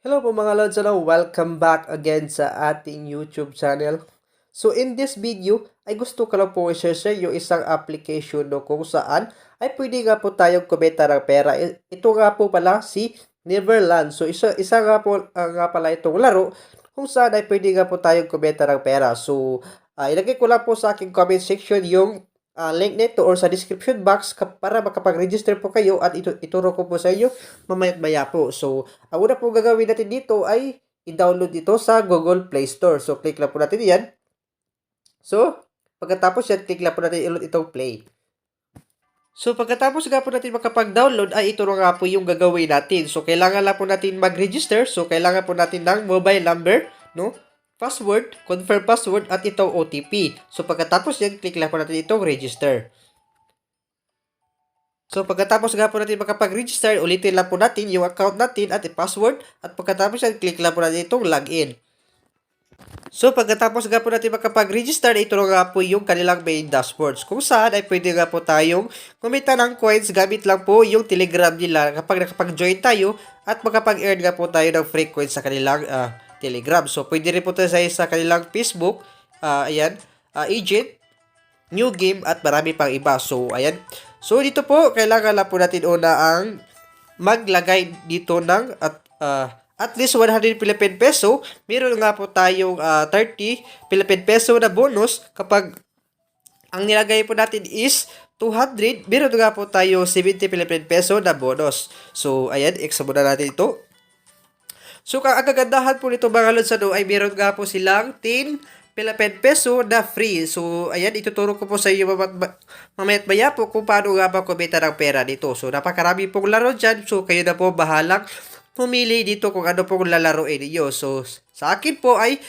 Hello po mga lods, welcome back again sa ating YouTube channel. So in this video, ay gusto ko lang po i-share yung isang application no, kung saan ay pwede nga po tayong kumita ng pera. Ito nga po pala si Neverland. So isa nga po nga pala itong laro kung saan ay pwede nga po tayong kumita ng pera. So ilagay ko lang po sa aking comment section yung link nito or sa description box para makapag-register po kayo at ituro ko po sa inyo mamaya po. So, ang una po gagawin natin dito ay i-download ito sa Google Play Store. So, click lang po natin yan. So, pagkatapos yan, click lang po natin ulit itong play. So, pagkatapos nga po natin makapag-download, ay ito nga po yung gagawin natin. So, kailangan lang po natin mag-register. So, kailangan po natin ng mobile number, no? Password, confirm password, at itong OTP. So, pagkatapos yan, click lang po natin itong register. So, pagkatapos nga po natin makapag-register, ulitin lang po natin yung account natin at i-password. At pagkatapos yan, click lang po natin itong login. So, pagkatapos nga po natin makapag-register, ito nga po yung kanilang main dashboards. Kung saan ay pwede nga po tayong kumita ng coins gamit lang po yung Telegram nila kapag nakapag-join tayo at makapag-earn nga po tayo ng free coins sa kanilang Telegram. So, pwede rin po tayo sa kanilang Facebook, agent, new game at marami pang iba. So, ayan. So, dito po, kailangan lang po natin una ang maglagay dito ng at least 100 Philippine peso. Meron nga po tayong 30 Philippine peso na bonus kapag ang nilagay po natin is 200. Meron nga po tayo 70 Philippine peso na bonus. So, ayan, extra muna natin ito. So, ang kagandahan po nito mga lods ay meron nga po silang 10 Philippine peso na free. So, ayan, ituturo ko po sa iyo mamaya't maya po kung paano nga ba kumita ng pera dito. So, napakarami pong laro dyan. So, kayo na po bahalang pumili dito kung ano pong lalaroin niyo. So, sa akin po ay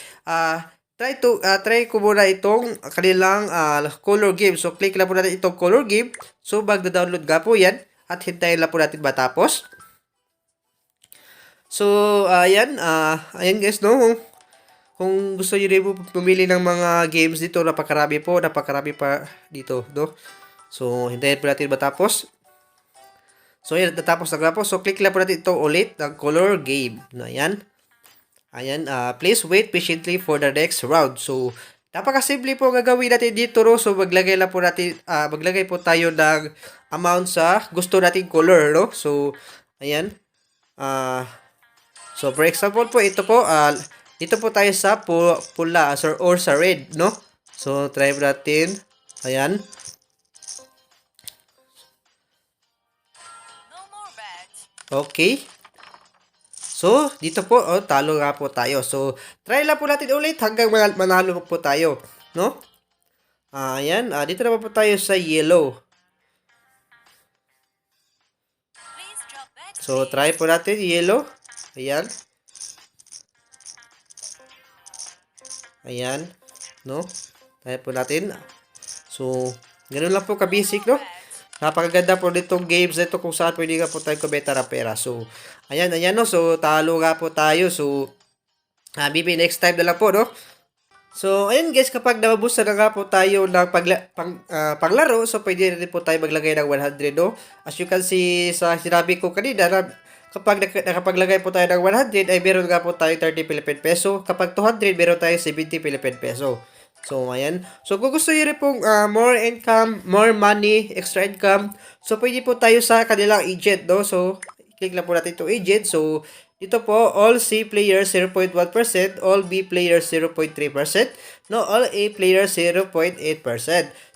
try ko muna itong kanilang color game. So, click lang po natin itong color game. So, magda-download nga po yan at hintayin lang po natin matapos. So, ayan guys, no? Kung gusto niyo rin po pumili ng mga games dito, napakarami pa dito, no? So, hintayin po natin matapos. So, yan, natapos na po. So, click lang po natin ito ulit ng color game. Na yan. Ayan, please wait patiently for the next round. So, napakasimple po gagawin natin dito, no? So, maglagay lang po natin, maglagay po tayo ng amount sa gusto nating color, no? So, ayan. So, for example po, ito po, dito po tayo sa pula or sa red, no? So, try natin. Ayan. Okay. So, dito po, talo nga po tayo. So, try lang po natin ulit hanggang manalo po tayo. No? Ayan. Dito naman po tayo sa yellow. So, try po natin yellow. Ayan. Ayan. No? Try po natin. So, ganun lang po ka-basic, no? Napakaganda po nitong games na ito kung saan pwede nga po tayo kumita ng pera. So, ayan, no? So, talo nga po tayo. So, maybe next time na lang po, no? So, ayan guys, kapag nababusta na nga po tayo ng panglaro, so pwede rin po tayo maglagay ng 100, no? As you can see sa sinabi ko kanina, kapag nakapaglagay po tayo ng 100, ay meron nga po tayo 30 Philippine peso. Kapag 200, meron tayo 70 Philippine peso. So, ayan. So, kung gusto nyo rin pong more income, more money, extra income, so, pwede po tayo sa kanilang agent, no? So, click lang po natin itong agent. So, dito po, all C players 0.1%, all B players 0.3%, no, all A players 0.8%.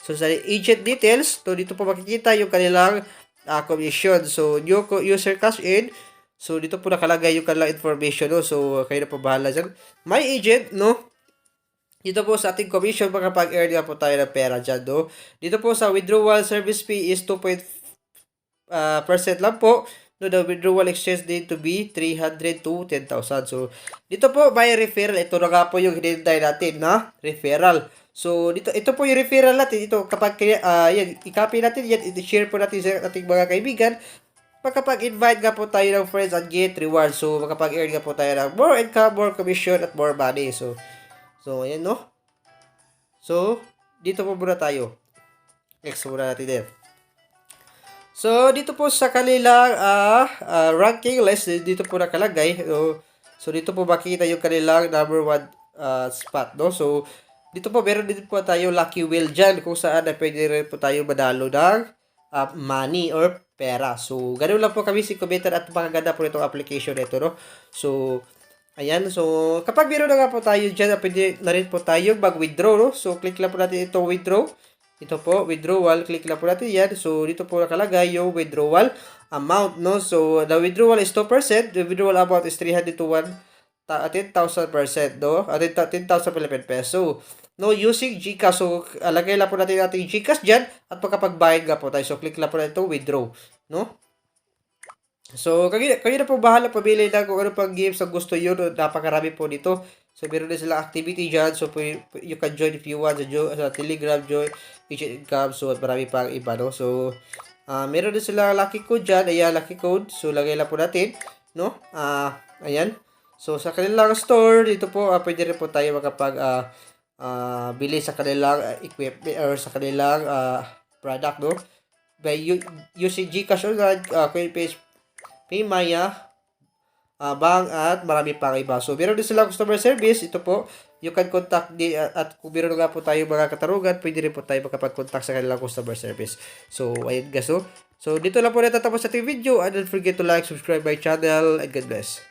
So, sa agent details, so, dito po makikita yung kanilang commission. So, new user cash in. So, dito po nakalagay yung kanilang information, no? So, kayo na po bahala dyan. My agent, no? Dito po sa ating commission, makapag-earn nga po tayo ng pera dyan, no? Dito po sa withdrawal service fee is 2% lang po. No, the withdrawal exchange need to be 300 to 10,000. So, dito po, by referral. Ito na nga po yung hinintay natin na referral. So, ito po yung referral natin. Ito, kapag, yan, i-copy natin yan, i-share po natin sa ating mga kaibigan. Makapag-invite nga po tayo ng friends and get reward. So, makapag-earn nga po tayo ng more income, more commission, at more money. So, ayan, no? So, dito po muna tayo. Next muna natin din. So, dito po sa kanilang ranking list, dito po nakalagay. So, So, dito po makikita yung kanilang number 1 spot, no? So, dito po, meron din po tayo lucky wheel dyan kung saan na pwede rin po tayo manalo ng money or pera. So, ganun lang po kami si Kubetar at pakaganda po itong application nito, no? So, ayan. So, kapag meron na nga po tayo dyan, pwede na rin po tayo mag-withdraw, no? So, click lang po natin itong withdraw. Ito po, withdrawal. Click lang po natin yan. So, dito po nakalagay yung withdrawal amount, no? So, the withdrawal is 2%. The withdrawal amount is 300 to 10,000%, no? 10,000 Philippine peso. No, using GCash. So, lagay lang po natin ating GCash dyan at pagkapagbayad nga po tayo. So, click lang po natin itong withdraw, no? So, kayo na po bahala pamili na kung ano pang games ang gusto nyo. Napakarami po dito. So, meron na silang activity dyan. So, you can join if you want sa Telegram, join, Agent Income. So, at marami pang iba, no? So, meron din silang lucky code dyan. Ayan, lucky code. So, lagay lang po natin, no? Ayan. So, sa kanilang store, dito po, pwede rin po tayo bili sa kanilang equipment or sa kanilang product, no? By using GCash or QuickPay, Paymaya, bank at marami pang iba. So, meron din silang customer service. Ito po, you can contact at kung meron nga po tayo mga katarungan, pwede rin po tayo makapag-contact sa kanilang customer service. So, ayun guys. So, dito lang po natatapos sa ating video. And don't forget to like, subscribe my channel, and God bless.